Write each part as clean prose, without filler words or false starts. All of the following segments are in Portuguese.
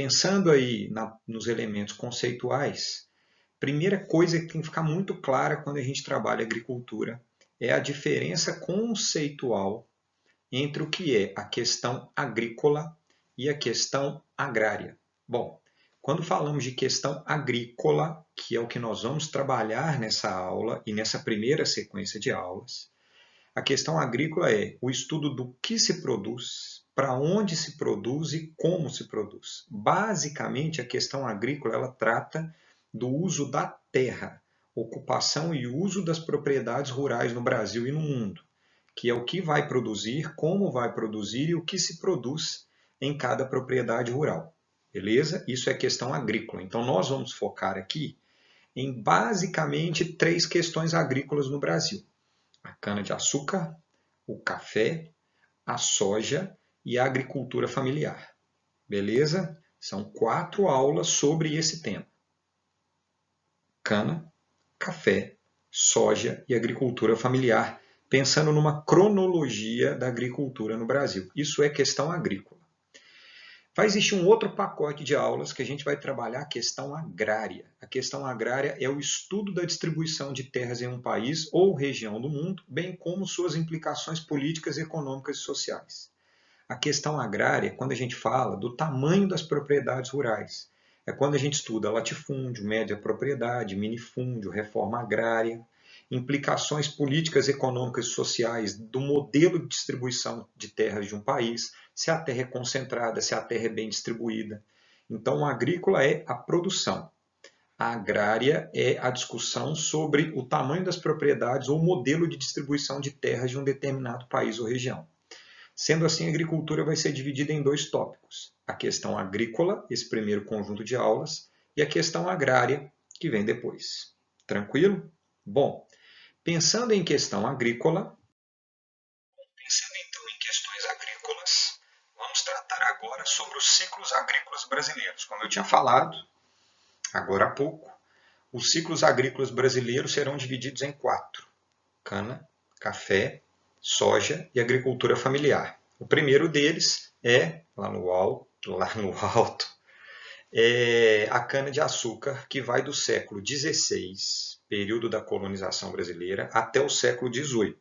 Pensando aí nos elementos conceituais, primeira coisa que tem que ficar muito clara quando a gente trabalha agricultura é a diferença conceitual entre o que é a questão agrícola e a questão agrária. Bom, quando falamos de questão agrícola, que é o que nós vamos trabalhar nessa aula e nessa primeira sequência de aulas, a questão agrícola é o estudo do que se produz, para onde se produz e como se produz. Basicamente, a questão agrícola ela trata do uso da terra, ocupação e uso das propriedades rurais no Brasil e no mundo, que é o que vai produzir, como vai produzir e o que se produz em cada propriedade rural. Beleza? Isso é questão agrícola. Então, nós vamos focar aqui em basicamente 3 questões agrícolas no Brasil: a cana-de-açúcar, o café, a soja e a agricultura familiar. Beleza? São 4 aulas sobre esse tema: cana, café, soja e agricultura familiar, pensando numa cronologia da agricultura no Brasil. Isso é questão agrícola. Vai existir um outro pacote de aulas que a gente vai trabalhar a questão agrária. A questão agrária é o estudo da distribuição de terras em um país ou região do mundo, bem como suas implicações políticas, econômicas e sociais. A questão agrária é quando a gente fala do tamanho das propriedades rurais. É quando a gente estuda latifúndio, média propriedade, minifúndio, reforma agrária, implicações políticas, econômicas e sociais do modelo de distribuição de terras de um país, se a terra é concentrada, se a terra é bem distribuída. Então, a agrícola é a produção. A agrária é a discussão sobre o tamanho das propriedades ou o modelo de distribuição de terras de um determinado país ou região. Sendo assim, a agricultura vai ser dividida em 2 tópicos: a questão agrícola, esse primeiro conjunto de aulas, e a questão agrária, que vem depois. Tranquilo? Bom, pensando em questão agrícola, pensando então em questões agrícolas, vamos tratar agora sobre os ciclos agrícolas brasileiros. Como eu tinha falado agora há pouco, os ciclos agrícolas brasileiros serão divididos em 4: cana, café, soja e agricultura familiar. O primeiro deles é, lá no alto, é a cana-de-açúcar, que vai do século XVI, período da colonização brasileira, até o século XVIII.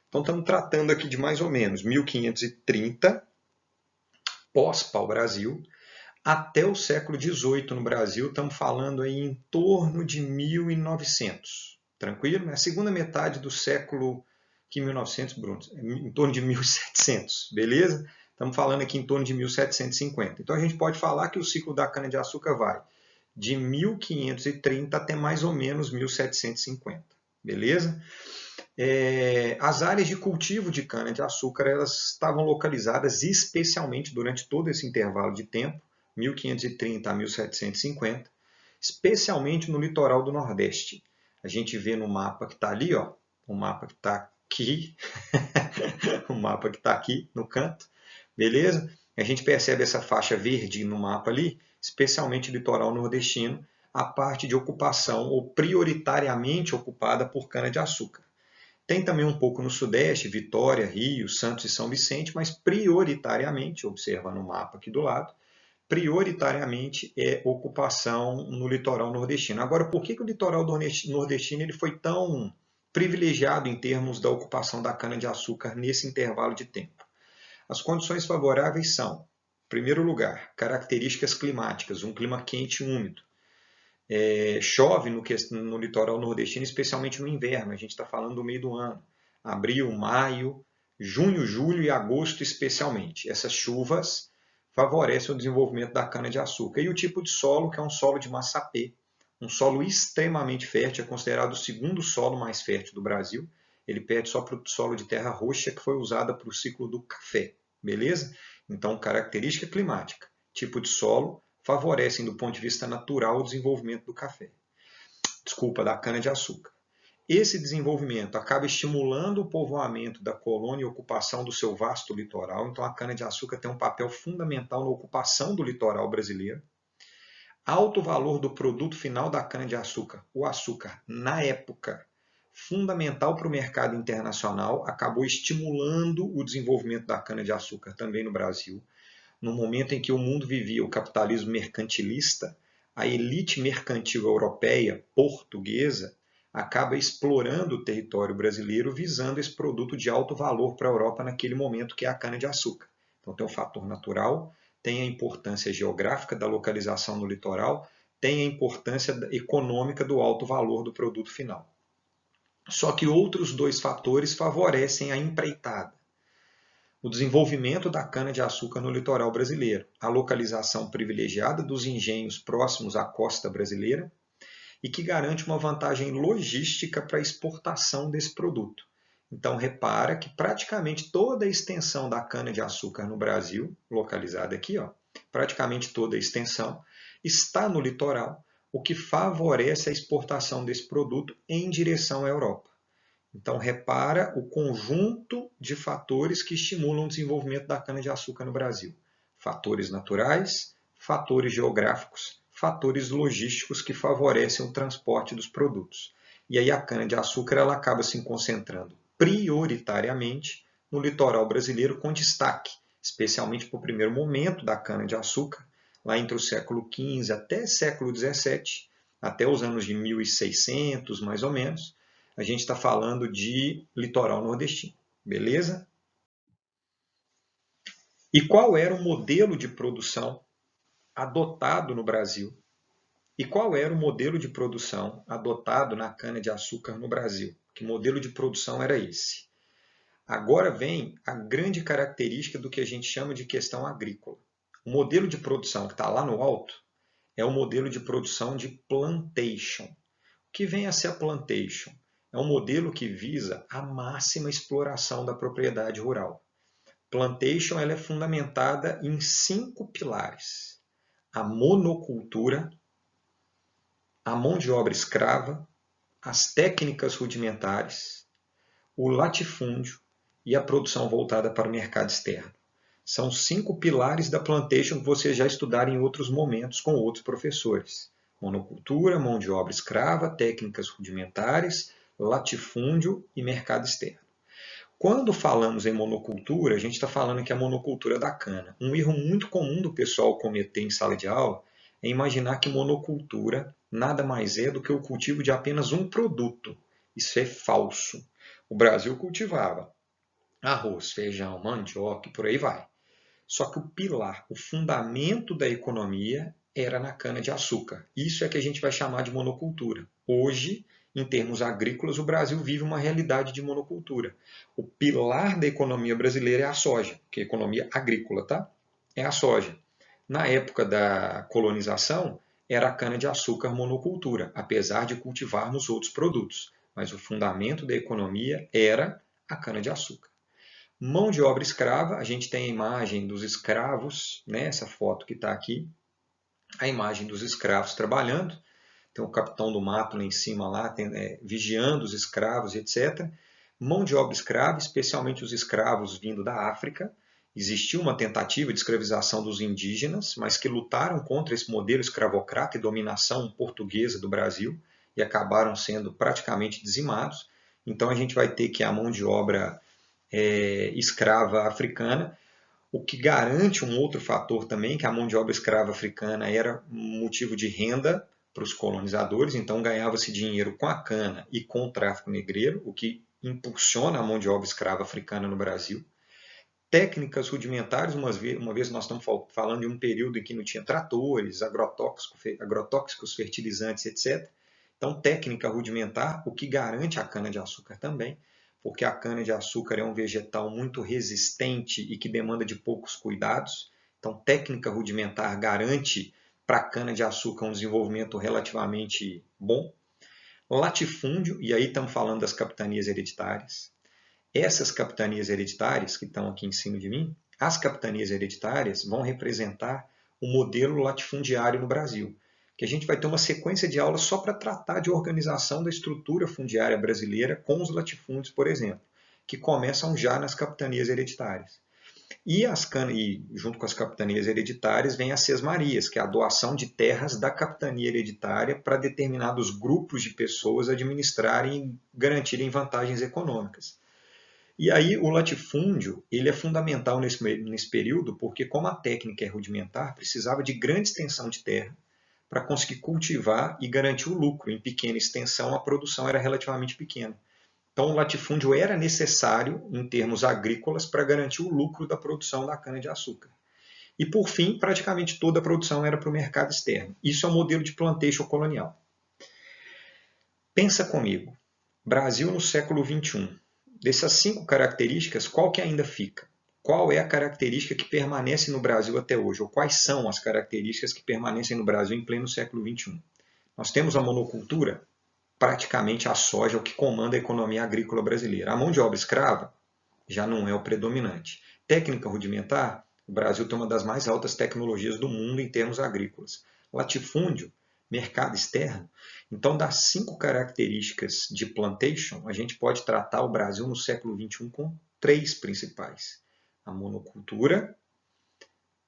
Então, estamos tratando aqui de mais ou menos 1530, pós-pau-brasil, até o século XVIII no Brasil, estamos falando aí em torno de 1900. Tranquilo? É a segunda metade do século... que 1900, Bruno? Em torno de 1700, beleza? Estamos falando aqui em torno de 1750. Então, a gente pode falar que o ciclo da cana-de-açúcar vai de 1530 até mais ou menos 1750, beleza? As áreas de cultivo de cana-de-açúcar elas estavam localizadas especialmente durante todo esse intervalo de tempo, 1530 a 1750, especialmente no litoral do Nordeste. A gente vê no mapa que está ali, ó, o mapa que está aqui, o mapa que está aqui no canto, beleza? A gente percebe essa faixa verde no mapa ali, especialmente o litoral nordestino, a parte de ocupação ou prioritariamente ocupada por cana-de-açúcar. Tem também um pouco no Sudeste, Vitória, Rio, Santos e São Vicente, mas prioritariamente, observa no mapa aqui do lado, prioritariamente é ocupação no litoral nordestino. Agora, por que o litoral nordestino ele foi tão privilegiado em termos da ocupação da cana-de-açúcar nesse intervalo de tempo? As condições favoráveis são, em primeiro lugar, características climáticas, um clima quente e úmido. Chove no litoral nordestino, especialmente no inverno, a gente está falando do meio do ano, abril, maio, junho, julho e agosto especialmente. Essas chuvas favorecem o desenvolvimento da cana-de-açúcar. E o tipo de solo, que é um solo de massapê, um solo extremamente fértil, é considerado o segundo solo mais fértil do Brasil. Ele perde só para o solo de terra roxa, que foi usada para o ciclo do café. Beleza? Então, característica climática, tipo de solo, favorecem do ponto de vista natural o desenvolvimento do café. Da cana-de-açúcar. Esse desenvolvimento acaba estimulando o povoamento da colônia e ocupação do seu vasto litoral. Então, a cana-de-açúcar tem um papel fundamental na ocupação do litoral brasileiro. Alto valor do produto final da cana-de-açúcar, o açúcar, na época, fundamental para o mercado internacional, acabou estimulando o desenvolvimento da cana-de-açúcar também no Brasil. no momento em que o mundo vivia o capitalismo mercantilista, a elite mercantil europeia, portuguesa, acaba explorando o território brasileiro visando esse produto de alto valor para a Europa naquele momento, que é a cana-de-açúcar. Então tem o fator natural, tem a importância geográfica da localização no litoral, tem a importância econômica do alto valor do produto final. Só que outros dois fatores favorecem a empreitada. O desenvolvimento da cana-de-açúcar no litoral brasileiro, a localização privilegiada dos engenhos próximos à costa brasileira e que garante uma vantagem logística para a exportação desse produto. Então, repara que praticamente toda a extensão da cana-de-açúcar no Brasil, localizada aqui, praticamente toda a extensão, está no litoral, o que favorece a exportação desse produto em direção à Europa. Então, repara o conjunto de fatores que estimulam o desenvolvimento da cana-de-açúcar no Brasil. Fatores naturais, fatores geográficos, fatores logísticos que favorecem o transporte dos produtos. E aí a cana-de-açúcar ela acaba se concentrando prioritariamente no litoral brasileiro, com destaque, especialmente para o primeiro momento da cana-de-açúcar, lá entre o século XV até século XVII, até os anos de 1600, mais ou menos, a gente está falando de litoral nordestino, beleza? E qual era o modelo de produção adotado no Brasil? E qual era o modelo de produção adotado na cana-de-açúcar no Brasil? Que modelo de produção era esse? Agora vem a grande característica do que a gente chama de questão agrícola. O modelo de produção que está lá no alto é o modelo de produção de plantation. O que vem a ser a plantation? É um modelo que visa a máxima exploração da propriedade rural. Plantation ela é fundamentada em 5 pilares: a monocultura, a mão de obra escrava, as técnicas rudimentares, o latifúndio e a produção voltada para o mercado externo. São 5 pilares da plantation que vocês já estudaram em outros momentos com outros professores. Monocultura, mão de obra escrava, técnicas rudimentares, latifúndio e mercado externo. Quando falamos em monocultura, a gente está falando que é a monocultura da cana. Um erro muito comum do pessoal cometer em sala de aula é imaginar que monocultura nada mais é do que o cultivo de apenas um produto. Isso é falso. O Brasil cultivava arroz, feijão, mandioca e por aí vai. Só que o pilar, o fundamento da economia era na cana-de-açúcar. Isso é que a gente vai chamar de monocultura. Hoje, em termos agrícolas, o Brasil vive uma realidade de monocultura. O pilar da economia brasileira é a soja, que é a economia agrícola, tá? É a soja. Na época da colonização, era a cana-de-açúcar monocultura, apesar de cultivarmos outros produtos. Mas o fundamento da economia era a cana-de-açúcar. Mão de obra escrava, a gente tem a imagem dos escravos, né? Essa foto que está aqui, a imagem dos escravos trabalhando. Tem o capitão do mato lá em cima, lá, vigiando os escravos, etc. Mão de obra escrava, especialmente os escravos vindo da África. Existiu uma tentativa de escravização dos indígenas, mas que lutaram contra esse modelo escravocrata e dominação portuguesa do Brasil e acabaram sendo praticamente dizimados. Então a gente vai ter que a mão de obra escrava africana, o que garante um outro fator também, que a mão de obra escrava africana era motivo de renda para os colonizadores, então ganhava-se dinheiro com a cana e com o tráfico negreiro, o que impulsiona a mão de obra escrava africana no Brasil. Técnicas rudimentares, uma vez nós estamos falando de um período em que não tinha tratores, agrotóxicos, fertilizantes, etc. Então, técnica rudimentar, o que garante a cana-de-açúcar também, porque a cana-de-açúcar é um vegetal muito resistente e que demanda de poucos cuidados. Então, técnica rudimentar garante para a cana-de-açúcar um desenvolvimento relativamente bom. Latifúndio, e aí estamos falando das capitanias hereditárias. Essas capitanias hereditárias que estão aqui em cima de mim, as capitanias hereditárias vão representar o modelo latifundiário no Brasil, que a gente vai ter uma sequência de aulas só para tratar de organização da estrutura fundiária brasileira com os latifúndios, por exemplo, que começam já nas capitanias hereditárias. E junto com as capitanias hereditárias vem as sesmarias, que é a doação de terras da capitania hereditária para determinados grupos de pessoas administrarem e garantirem vantagens econômicas. E aí o latifúndio ele é fundamental nesse período, porque como a técnica é rudimentar, precisava de grande extensão de terra para conseguir cultivar e garantir o lucro. Em pequena extensão, a produção era relativamente pequena. Então, o latifúndio era necessário, em termos agrícolas, para garantir o lucro da produção da cana-de-açúcar. E, por fim, praticamente toda a produção era para o mercado externo. Isso é o modelo de plantation colonial. Pensa comigo, Brasil no século XXI. Dessas 5 características, qual que ainda fica? Qual é a característica que permanece no Brasil até hoje? Ou quais são as características que permanecem no Brasil em pleno século XXI? Nós temos a monocultura, praticamente a soja é o que comanda a economia agrícola brasileira. A mão de obra escrava já não é o predominante. Técnica rudimentar, o Brasil tem uma das mais altas tecnologias do mundo em termos agrícolas. Latifúndio, mercado externo. Então, das 5 características de plantation, a gente pode tratar o Brasil no século XXI com 3 principais. A monocultura,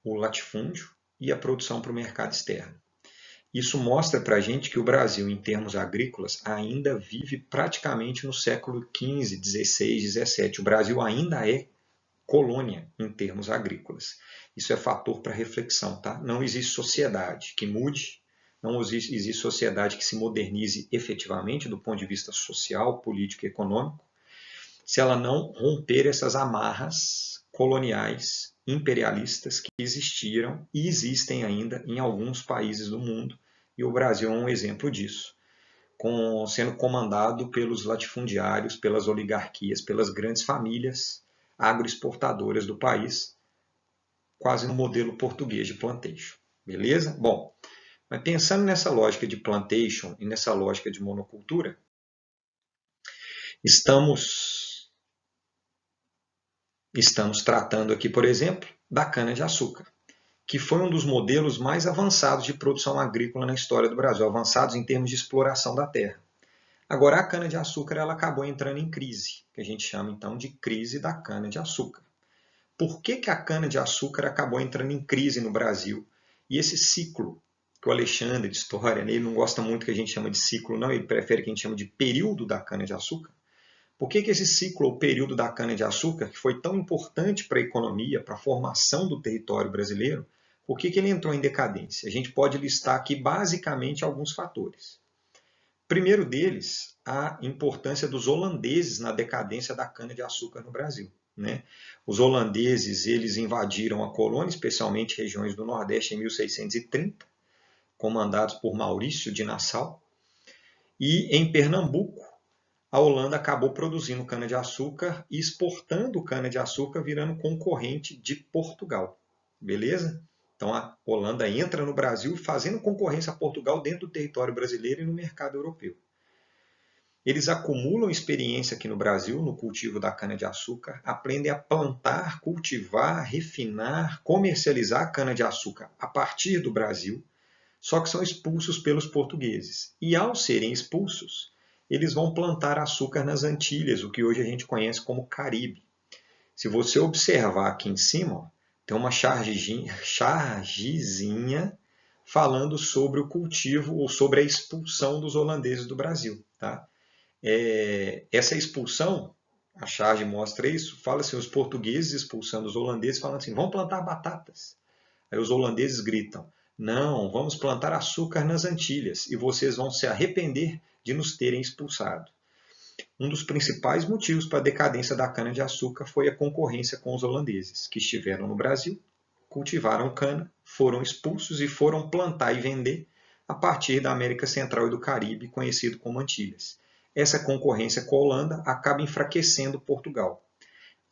o latifúndio e a produção para o mercado externo. Isso mostra para a gente que o Brasil, em termos agrícolas, ainda vive praticamente no século XV, XVI, XVII. O Brasil ainda é colônia em termos agrícolas. Isso é fator para reflexão, tá? Não existe sociedade que mude, não existe sociedade que se modernize efetivamente do ponto de vista social, político e econômico, se ela não romper essas amarras coloniais, imperialistas que existiram e existem ainda em alguns países do mundo, e o Brasil é um exemplo disso, sendo comandado pelos latifundiários, pelas oligarquias, pelas grandes famílias agroexportadoras do país, quase no modelo português de plantation. Beleza? Bom, mas pensando nessa lógica de plantation e nessa lógica de monocultura, estamos tratando aqui, por exemplo, da cana-de-açúcar, que foi um dos modelos mais avançados de produção agrícola na história do Brasil, avançados em termos de exploração da terra. Agora, a cana-de-açúcar ela acabou entrando em crise, que a gente chama então de crise da cana-de-açúcar. Por que a cana-de-açúcar acabou entrando em crise no Brasil? E esse ciclo, que o Alexandre de História, ele não gosta muito que a gente chama de ciclo, não, ele prefere que a gente chame de período da cana-de-açúcar. Por que esse ciclo ou período da cana-de-açúcar, que foi tão importante para a economia, para a formação do território brasileiro, por que ele entrou em decadência? A gente pode listar aqui basicamente alguns fatores. Primeiro deles, a importância dos holandeses na decadência da cana-de-açúcar no Brasil. Né? Os holandeses eles invadiram a colônia, especialmente regiões do Nordeste, em 1630, comandados por Maurício de Nassau. E em Pernambuco, a Holanda acabou produzindo cana-de-açúcar e exportando cana-de-açúcar, virando concorrente de Portugal. Beleza? Então a Holanda entra no Brasil fazendo concorrência a Portugal dentro do território brasileiro e no mercado europeu. Eles acumulam experiência aqui no Brasil no cultivo da cana-de-açúcar, aprendem a plantar, cultivar, refinar, comercializar a cana-de-açúcar a partir do Brasil, só que são expulsos pelos portugueses. E ao serem expulsos, eles vão plantar açúcar nas Antilhas, o que hoje a gente conhece como Caribe. Se você observar aqui em cima, tem uma chargezinha falando sobre o cultivo ou sobre a expulsão dos holandeses do Brasil. Tá? Essa expulsão, a charge mostra isso, fala assim, os portugueses expulsando os holandeses, falando assim, vamos plantar batatas. Aí os holandeses gritam, não, vamos plantar açúcar nas Antilhas e vocês vão se arrepender de nos terem expulsado. Um dos principais motivos para a decadência da cana-de-açúcar foi a concorrência com os holandeses, que estiveram no Brasil, cultivaram cana, foram expulsos e foram plantar e vender a partir da América Central e do Caribe, conhecido como Antilhas. Essa concorrência com a Holanda acaba enfraquecendo Portugal.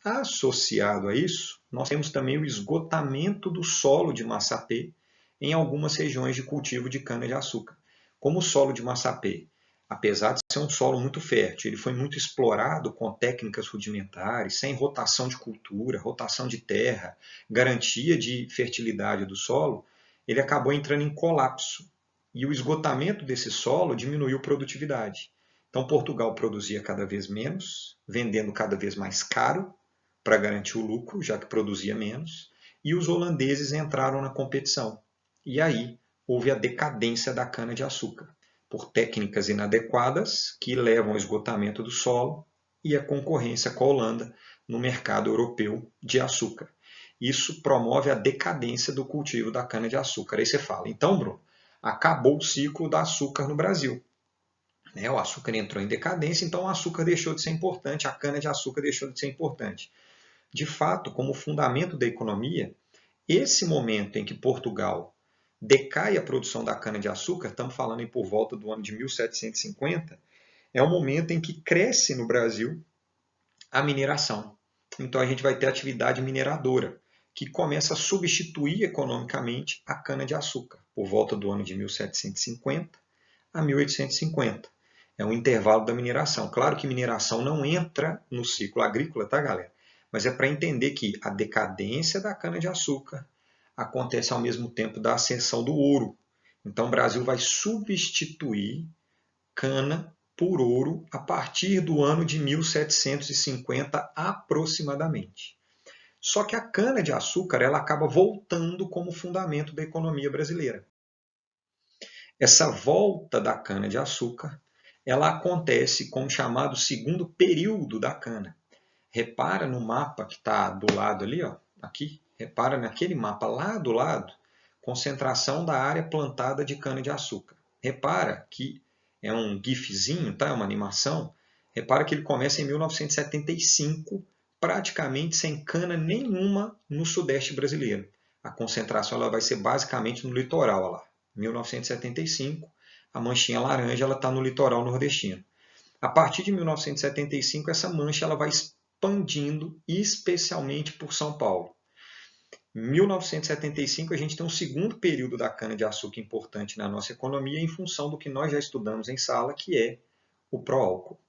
Associado a isso, nós temos também o esgotamento do solo de Massapê em algumas regiões de cultivo de cana-de-açúcar. Como o solo de Massapê, apesar de ser um solo muito fértil, ele foi muito explorado com técnicas rudimentares, sem rotação de cultura, rotação de terra, garantia de fertilidade do solo, ele acabou entrando em colapso. E o esgotamento desse solo diminuiu a produtividade. Então Portugal produzia cada vez menos, vendendo cada vez mais caro, para garantir o lucro, já que produzia menos, e os holandeses entraram na competição. E aí houve a decadência da cana-de-açúcar, por técnicas inadequadas que levam ao esgotamento do solo, e a concorrência com a Holanda no mercado europeu de açúcar. Isso promove a decadência do cultivo da cana-de-açúcar. Aí você fala, então, Bruno, acabou o ciclo do açúcar no Brasil. O açúcar entrou em decadência, então o açúcar deixou de ser importante, a cana-de-açúcar deixou de ser importante. De fato, como fundamento da economia, esse momento em que Portugal decai a produção da cana-de-açúcar, estamos falando em por volta do ano de 1750, é o momento em que cresce no Brasil a mineração. Então a gente vai ter atividade mineradora, que começa a substituir economicamente a cana-de-açúcar, por volta do ano de 1750 a 1850. É um intervalo da mineração. Claro que mineração não entra no ciclo agrícola, tá, galera? Mas é para entender que a decadência da cana-de-açúcar acontece ao mesmo tempo da ascensão do ouro. Então o Brasil vai substituir cana por ouro a partir do ano de 1750 aproximadamente. Só que a cana-de-açúcar ela acaba voltando como fundamento da economia brasileira. Essa volta da cana-de-açúcar ela acontece com o chamado segundo período da cana. Repara no mapa que está do lado ali, ó, aqui, repara naquele mapa lá do lado, concentração da área plantada de cana-de-açúcar. Repara que é um gifzinho, tá? É uma animação. Repara que ele começa em 1975, praticamente sem cana nenhuma no sudeste brasileiro. A concentração ela vai ser basicamente no litoral, olha lá. 1975, a manchinha laranja está no litoral nordestino. A partir de 1975, essa mancha ela vai expandindo, especialmente por São Paulo. Em 1975, a gente tem um segundo período da cana-de-açúcar importante na nossa economia em função do que nós já estudamos em sala, que é o pró-álcool,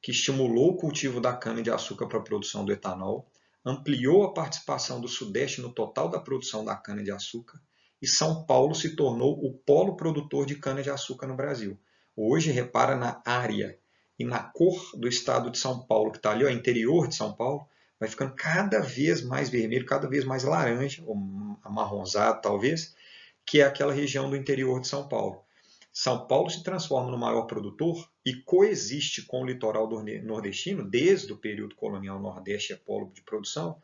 que estimulou o cultivo da cana-de-açúcar para a produção do etanol, ampliou a participação do Sudeste no total da produção da cana-de-açúcar e São Paulo se tornou o polo produtor de cana-de-açúcar no Brasil. Hoje, repara na área e na cor do estado de São Paulo, que está ali, ó, interior de São Paulo, vai ficando cada vez mais vermelho, cada vez mais laranja, ou amarronzado talvez, que é aquela região do interior de São Paulo. São Paulo se transforma no maior produtor e coexiste com o litoral nordestino, desde o período colonial Nordeste é polo de produção,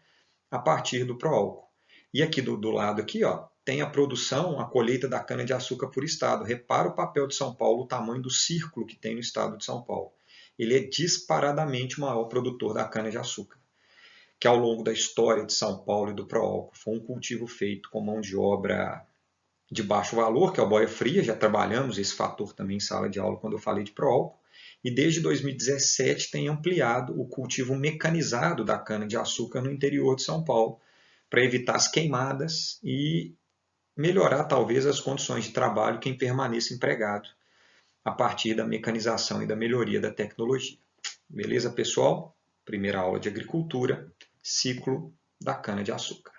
a partir do pró-álcool. E aqui do lado aqui, ó, tem a produção, a colheita da cana-de-açúcar por estado. Repara o papel de São Paulo, o tamanho do círculo que tem no estado de São Paulo. Ele é disparadamente o maior produtor da cana-de-açúcar, que ao longo da história de São Paulo e do pró-álcool foi um cultivo feito com mão de obra de baixo valor, que é o boia fria, já trabalhamos esse fator também em sala de aula quando eu falei de pró-álcool, e desde 2017 tem ampliado o cultivo mecanizado da cana-de-açúcar no interior de São Paulo, para evitar as queimadas e melhorar talvez as condições de trabalho de quem permaneça empregado a partir da mecanização e da melhoria da tecnologia. Beleza, pessoal? Primeira aula de agricultura, ciclo da cana-de-açúcar.